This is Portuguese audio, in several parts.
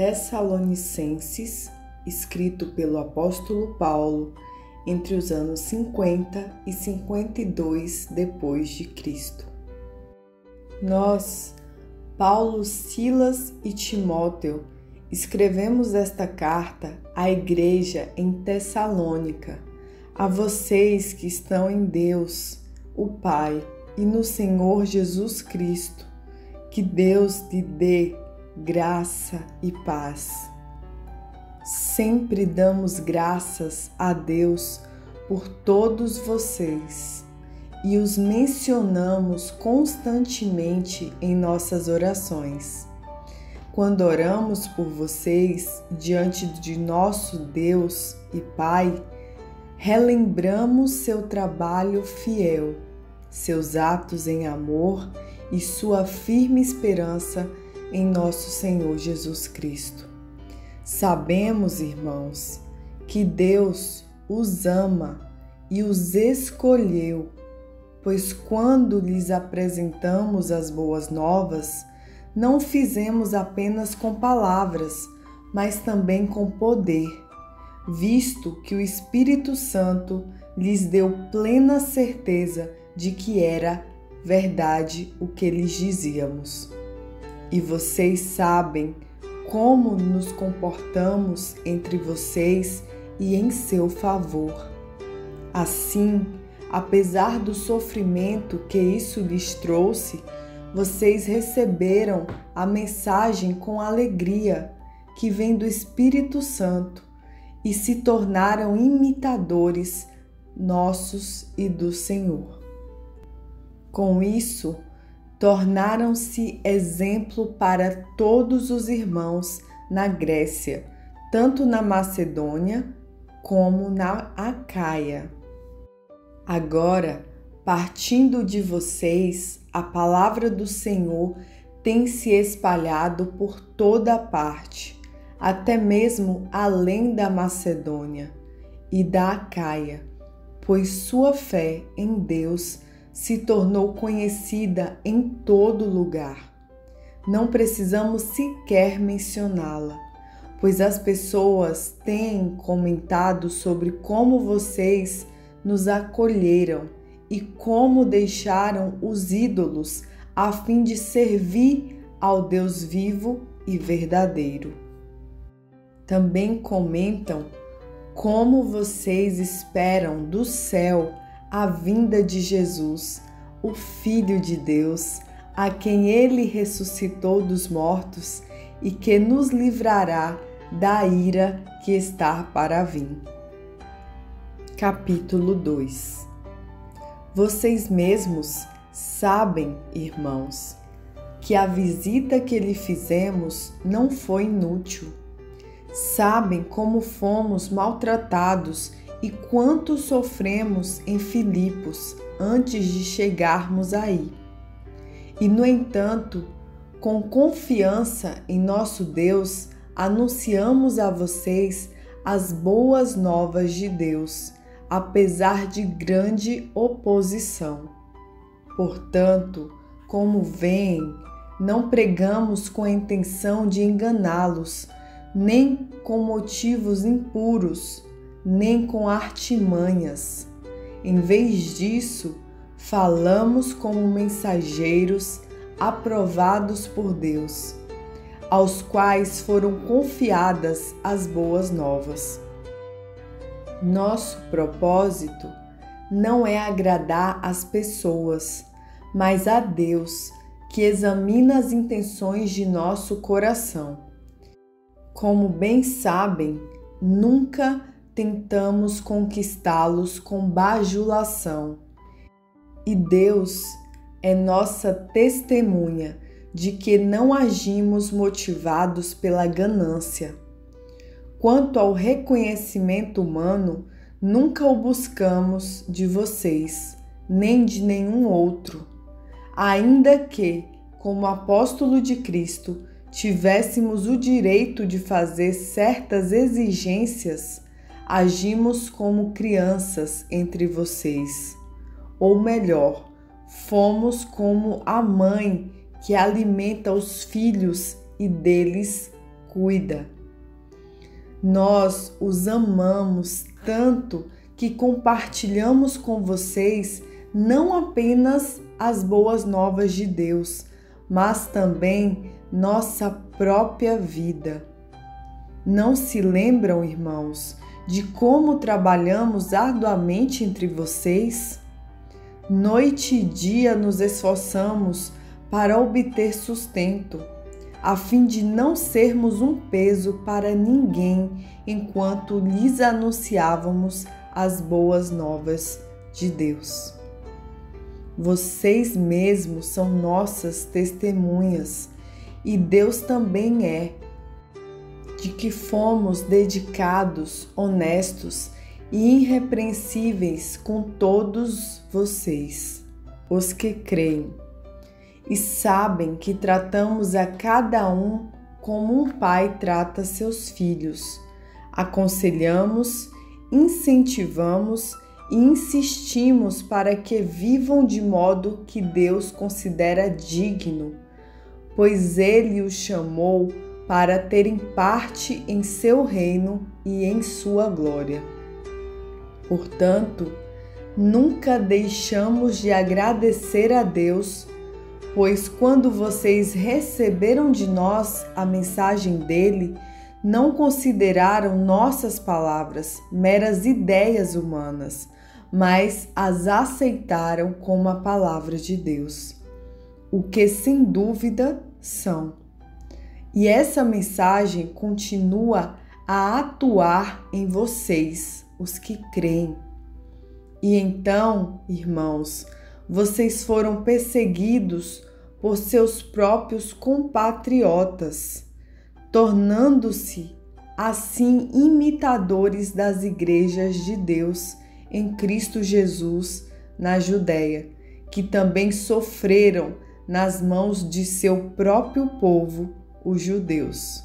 Tessalonicenses, escrito pelo apóstolo Paulo entre os anos 50 e 52 depois de Cristo. Nós, Paulo, Silas e Timóteo, escrevemos esta carta à igreja em Tessalônica, a vocês que estão em Deus, o Pai, e no Senhor Jesus Cristo. Que Deus lhe dê graça e paz. Sempre damos graças a Deus por todos vocês e os mencionamos constantemente em nossas orações. Quando oramos por vocês diante de nosso Deus e Pai, relembramos seu trabalho fiel, seus atos em amor e sua firme esperança em nosso Senhor Jesus Cristo. Sabemos, irmãos, que Deus os ama e os escolheu, pois quando lhes apresentamos as boas novas, não fizemos apenas com palavras, mas também com poder, visto que o Espírito Santo lhes deu plena certeza de que era verdade o que lhes dizíamos. E vocês sabem como nos comportamos entre vocês e em seu favor. Assim, apesar do sofrimento que isso lhes trouxe, vocês receberam a mensagem com alegria que vem do Espírito Santo e se tornaram imitadores nossos e do Senhor. Com isso, tornaram-se exemplo para todos os irmãos na Grécia, tanto na Macedônia como na Acaia. Agora, partindo de vocês, a palavra do Senhor tem se espalhado por toda parte, até mesmo além da Macedônia e da Acaia, pois sua fé em Deus se tornou conhecida em todo lugar. Não precisamos sequer mencioná-la, pois as pessoas têm comentado sobre como vocês nos acolheram e como deixaram os ídolos a fim de servir ao Deus vivo e verdadeiro. Também comentam como vocês esperam do céu a vinda de Jesus, o Filho de Deus, a quem Ele ressuscitou dos mortos e que nos livrará da ira que está para vir. Capítulo 2. Vocês mesmos sabem, irmãos, que a visita que lhe fizemos não foi inútil. Sabem como fomos maltratados e quanto sofremos em Filipos antes de chegarmos aí. E, no entanto, com confiança em nosso Deus, anunciamos a vocês as boas novas de Deus, apesar de grande oposição. Portanto, como veem, não pregamos com a intenção de enganá-los, nem com motivos impuros, nem com artimanhas. Em vez disso, falamos como mensageiros aprovados por Deus, aos quais foram confiadas as boas novas. Nosso propósito não é agradar as pessoas, mas a Deus, que examina as intenções de nosso coração. Como bem sabem, nunca tentamos conquistá-los com bajulação. E Deus é nossa testemunha de que não agimos motivados pela ganância. Quanto ao reconhecimento humano, nunca o buscamos de vocês, nem de nenhum outro. Ainda que, como apóstolo de Cristo, tivéssemos o direito de fazer certas exigências, agimos como crianças entre vocês. Ou melhor, fomos como a mãe que alimenta os filhos e deles cuida. Nós os amamos tanto que compartilhamos com vocês não apenas as boas novas de Deus, mas também nossa própria vida. Não se lembram, irmãos, de como trabalhamos arduamente entre vocês? Noite e dia nos esforçamos para obter sustento, a fim de não sermos um peso para ninguém enquanto lhes anunciávamos as boas novas de Deus. Vocês mesmos são nossas testemunhas e Deus também é, de que fomos dedicados, honestos e irrepreensíveis com todos vocês, os que creem, e sabem que tratamos a cada um como um pai trata seus filhos. Aconselhamos, incentivamos e insistimos para que vivam de modo que Deus considera digno, pois Ele os chamou para terem parte em seu reino e em sua glória. Portanto, nunca deixamos de agradecer a Deus, pois quando vocês receberam de nós a mensagem dele, não consideraram nossas palavras meras ideias humanas, mas as aceitaram como a palavra de Deus, o que sem dúvida são. E essa mensagem continua a atuar em vocês, os que creem. E então, irmãos, vocês foram perseguidos por seus próprios compatriotas, tornando-se assim imitadores das igrejas de Deus em Cristo Jesus na Judéia, que também sofreram nas mãos de seu próprio povo, os judeus.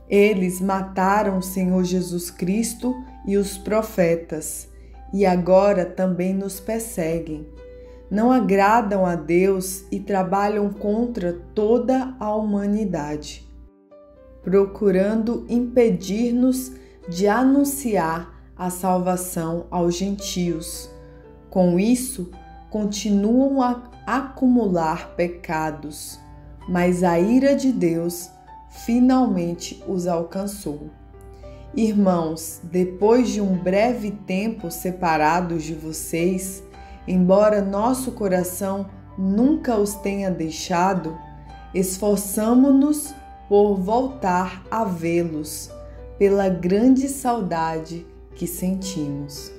Eles mataram o Senhor Jesus Cristo e os profetas, e agora também nos perseguem. Não agradam a Deus e trabalham contra toda a humanidade, procurando impedir-nos de anunciar a salvação aos gentios. Com isso, continuam a acumular pecados, mas a ira de Deus finalmente os alcançou. Irmãos, depois de um breve tempo separados de vocês, embora nosso coração nunca os tenha deixado, esforçamo-nos por voltar a vê-los, pela grande saudade que sentimos.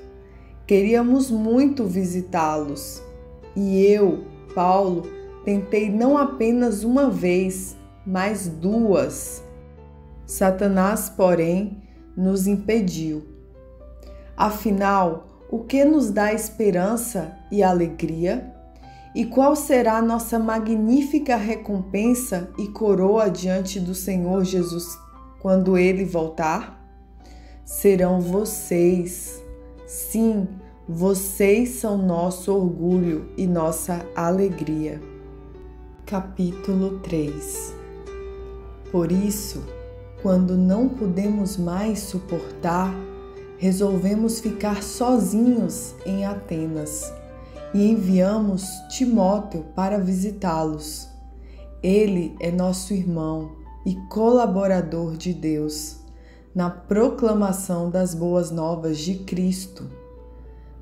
Queríamos muito visitá-los, e eu, Paulo, tentei não apenas uma vez, mas 2. Satanás, porém, nos impediu. Afinal, o que nos dá esperança e alegria? E qual será nossa magnífica recompensa e coroa diante do Senhor Jesus quando Ele voltar? Serão vocês. Sim, vocês são nosso orgulho e nossa alegria. Capítulo 3. Por isso, quando não pudemos mais suportar, resolvemos ficar sozinhos em Atenas e enviamos Timóteo para visitá-los. Ele é nosso irmão e colaborador de Deus na proclamação das boas novas de Cristo.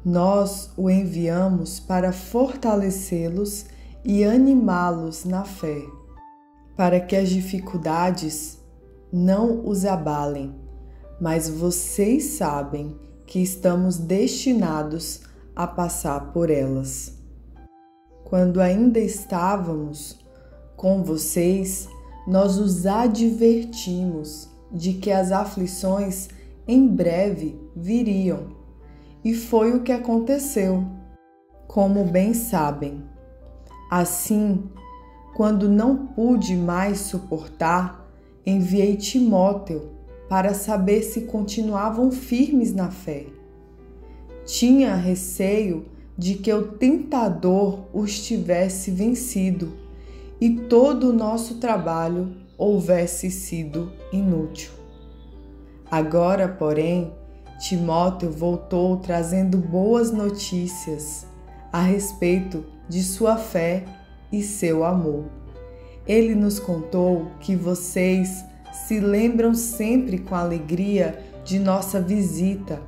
Nós o enviamos para fortalecê-los e animá-los na fé, para que as dificuldades não os abalem, mas vocês sabem que estamos destinados a passar por elas. Quando ainda estávamos com vocês, nós os advertimos de que as aflições em breve viriam, e foi o que aconteceu, como bem sabem. Assim, quando não pude mais suportar, enviei Timóteo para saber se continuavam firmes na fé. Tinha receio de que o tentador os tivesse vencido e todo o nosso trabalho houvesse sido inútil. Agora, porém, Timóteo voltou trazendo boas notícias a respeito de sua fé e seu amor. Ele nos contou que vocês se lembram sempre com alegria de nossa visita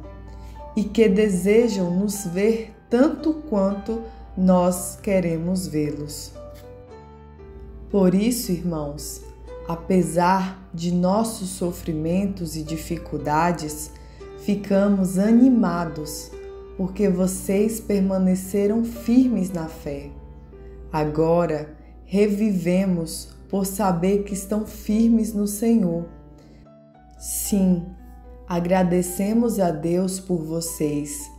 e que desejam nos ver tanto quanto nós queremos vê-los. Por isso, irmãos, apesar de nossos sofrimentos e dificuldades, ficamos animados, porque vocês permaneceram firmes na fé. Agora, revivemos por saber que estão firmes no Senhor. Sim, agradecemos a Deus por vocês.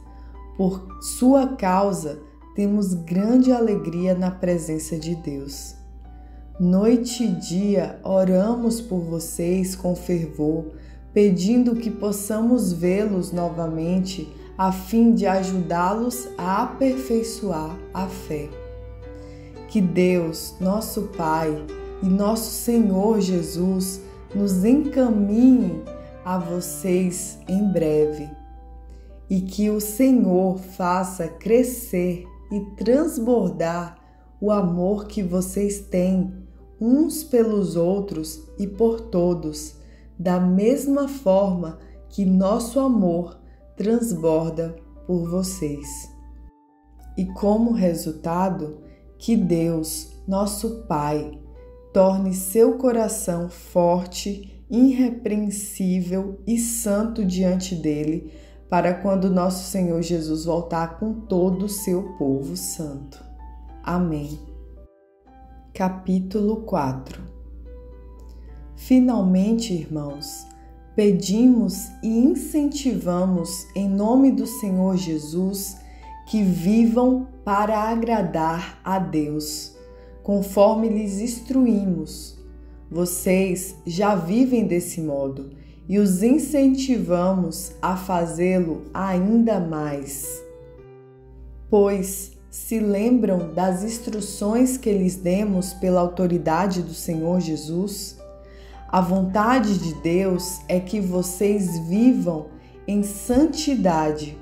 Por sua causa, temos grande alegria na presença de Deus. Noite e dia oramos por vocês com fervor, pedindo que possamos vê-los novamente, a fim de ajudá-los a aperfeiçoar a fé. Que Deus, nosso Pai e nosso Senhor Jesus nos encaminhem a vocês em breve e que o Senhor faça crescer e transbordar o amor que vocês têm uns pelos outros e por todos, da mesma forma que nosso amor transborda por vocês. E como resultado, que Deus, nosso Pai, torne seu coração forte, irrepreensível e santo diante dele, para quando nosso Senhor Jesus voltar com todo o seu povo santo. Amém. Capítulo 4. Finalmente, irmãos, pedimos e incentivamos em nome do Senhor Jesus que vivam para agradar a Deus, conforme lhes instruímos. Vocês já vivem desse modo e os incentivamos a fazê-lo ainda mais. Pois se lembram das instruções que lhes demos pela autoridade do Senhor Jesus? A vontade de Deus é que vocês vivam em santidade.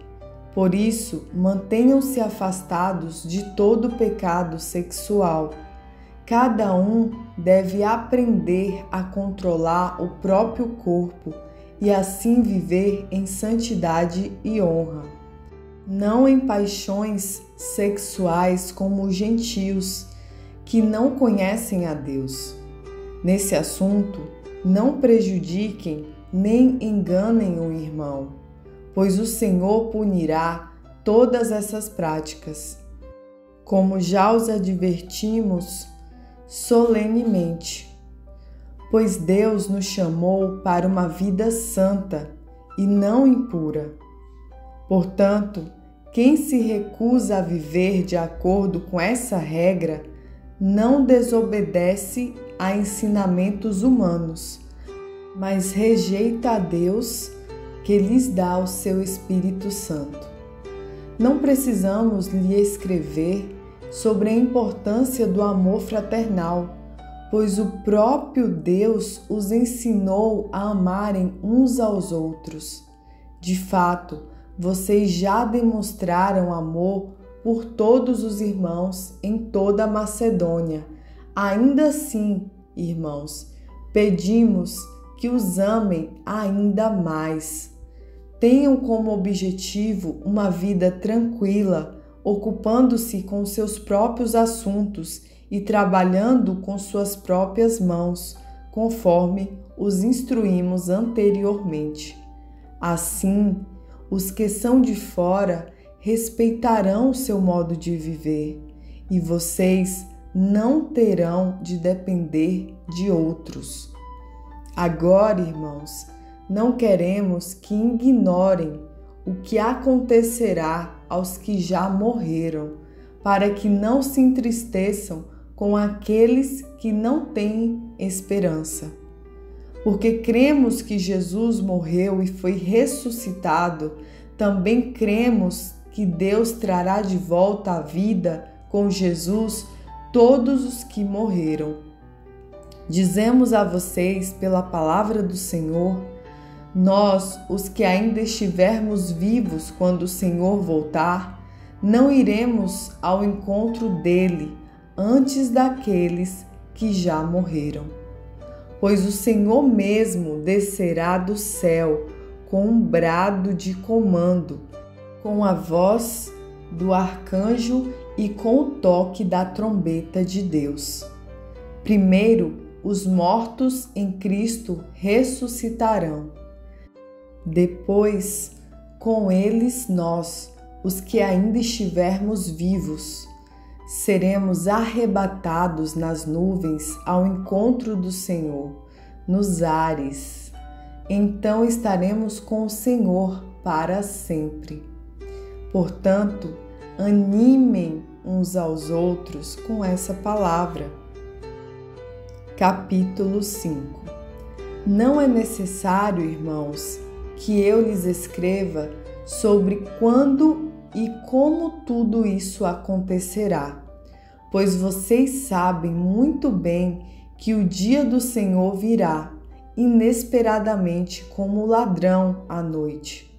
Por isso, mantenham-se afastados de todo pecado sexual. Cada um deve aprender a controlar o próprio corpo e assim viver em santidade e honra. Não em paixões sexuais como os gentios, que não conhecem a Deus. Nesse assunto, não prejudiquem nem enganem o irmão, pois o Senhor punirá todas essas práticas, como já os advertimos solenemente. Pois Deus nos chamou para uma vida santa e não impura. Portanto, quem se recusa a viver de acordo com essa regra não desobedece a ensinamentos humanos, mas rejeita a Deus que lhes dá o seu Espírito Santo. Não precisamos lhe escrever sobre a importância do amor fraternal, pois o próprio Deus os ensinou a amarem uns aos outros. De fato, vocês já demonstraram amor por todos os irmãos em toda a Macedônia. Ainda assim, irmãos, pedimos que os amem ainda mais. Tenham como objetivo uma vida tranquila, ocupando-se com seus próprios assuntos e trabalhando com suas próprias mãos, conforme os instruímos anteriormente. Assim, os que são de fora respeitarão o seu modo de viver, e vocês não terão de depender de outros. Agora, irmãos, não queremos que ignorem o que acontecerá aos que já morreram, para que não se entristeçam com aqueles que não têm esperança. Porque cremos que Jesus morreu e foi ressuscitado, também cremos que Deus trará de volta à vida com Jesus todos os que morreram. Dizemos a vocês, pela palavra do Senhor, nós, os que ainda estivermos vivos quando o Senhor voltar, não iremos ao encontro dele antes daqueles que já morreram. Pois o Senhor mesmo descerá do céu com um brado de comando, com a voz do arcanjo e com o toque da trombeta de Deus. Primeiro, os mortos em Cristo ressuscitarão. Depois, com eles nós, os que ainda estivermos vivos, seremos arrebatados nas nuvens ao encontro do Senhor, nos ares. Então estaremos com o Senhor para sempre. Portanto, animem uns aos outros com essa palavra. Capítulo 5. Não é necessário, irmãos, que eu lhes escreva sobre quando e como tudo isso acontecerá, pois vocês sabem muito bem que o dia do Senhor virá inesperadamente como ladrão à noite.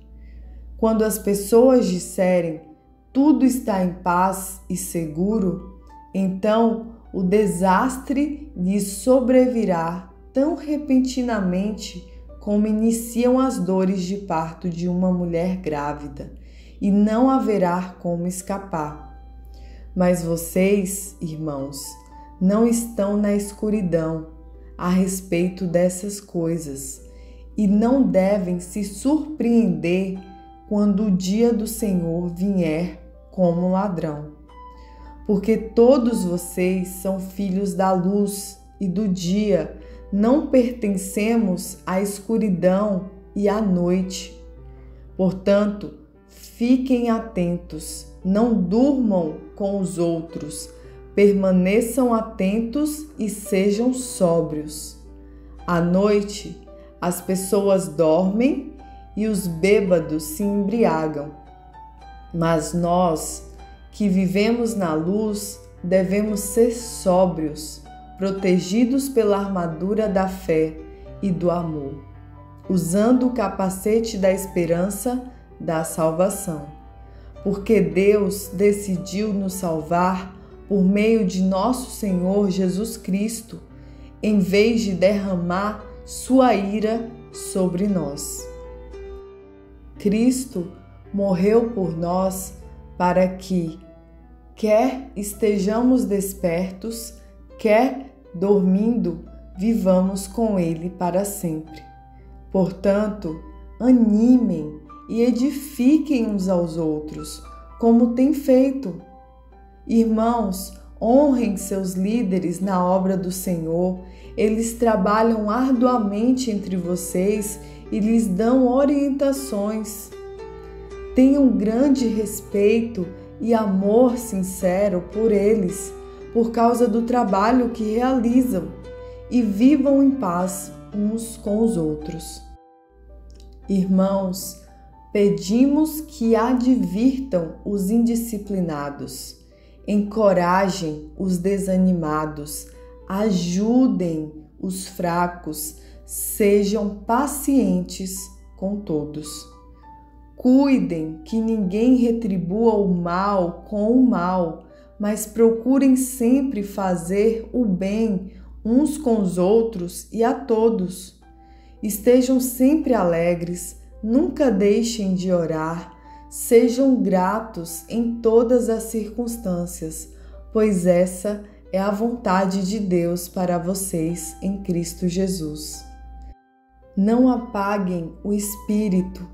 Quando as pessoas disserem tudo está em paz e seguro, então o desastre lhes sobrevirá tão repentinamente como iniciam as dores de parto de uma mulher grávida, e não haverá como escapar. Mas vocês, irmãos, não estão na escuridão a respeito dessas coisas, e não devem se surpreender quando o dia do Senhor vier como ladrão. Porque todos vocês são filhos da luz e do dia, não pertencemos à escuridão e à noite. Portanto, fiquem atentos, não durmam com os outros, permaneçam atentos e sejam sóbrios. À noite, as pessoas dormem e os bêbados se embriagam. Mas nós, que vivemos na luz, devemos ser sóbrios, protegidos pela armadura da fé e do amor, usando o capacete da esperança da salvação. Porque Deus decidiu nos salvar por meio de nosso Senhor Jesus Cristo, em vez de derramar sua ira sobre nós. Cristo morreu por nós para que, quer estejamos despertos, quer dormindo, vivamos com Ele para sempre. Portanto, animem e edifiquem uns aos outros, como têm feito. Irmãos, honrem seus líderes na obra do Senhor. Eles trabalham arduamente entre vocês e lhes dão orientações. Tenham grande respeito e amor sincero por eles, por causa do trabalho que realizam, e vivam em paz uns com os outros. Irmãos, pedimos que advirtam os indisciplinados, encorajem os desanimados, ajudem os fracos, sejam pacientes com todos. Cuidem que ninguém retribua o mal com o mal, mas procurem sempre fazer o bem uns com os outros e a todos. Estejam sempre alegres, nunca deixem de orar, sejam gratos em todas as circunstâncias, pois essa é a vontade de Deus para vocês em Cristo Jesus. Não apaguem o espírito,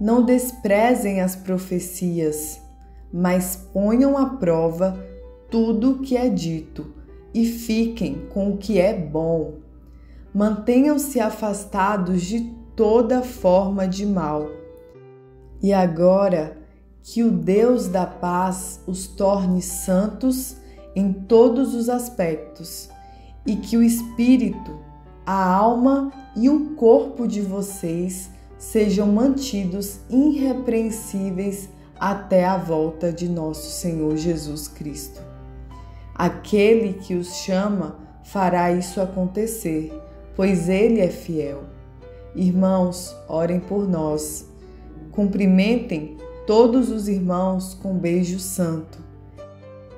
não desprezem as profecias, mas ponham à prova tudo o que é dito e fiquem com o que é bom. Mantenham-se afastados de toda forma de mal. E agora, que o Deus da paz os torne santos em todos os aspectos, e que o espírito, a alma e o corpo de vocês sejam mantidos irrepreensíveis até a volta de nosso Senhor Jesus Cristo. Aquele que os chama fará isso acontecer, pois Ele é fiel. Irmãos, orem por nós. Cumprimentem todos os irmãos com beijo santo.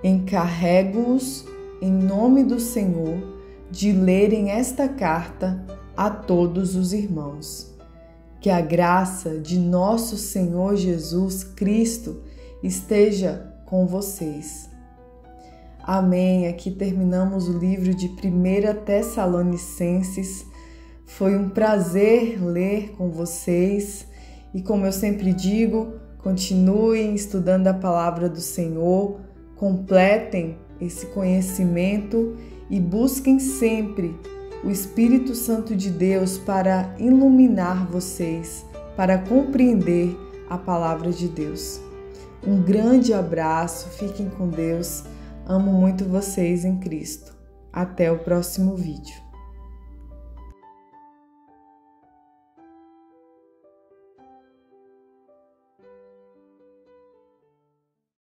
Encarrego-os, em nome do Senhor, de lerem esta carta a todos os irmãos. Que a graça de nosso Senhor Jesus Cristo esteja com vocês. Amém. Aqui terminamos o livro de 1 Tessalonicenses. Foi um prazer ler com vocês e, como eu sempre digo, continuem estudando a palavra do Senhor, completem esse conhecimento e busquem sempre o Espírito Santo de Deus para iluminar vocês, para compreender a palavra de Deus. Um grande abraço, fiquem com Deus, amo muito vocês em Cristo. Até o próximo vídeo.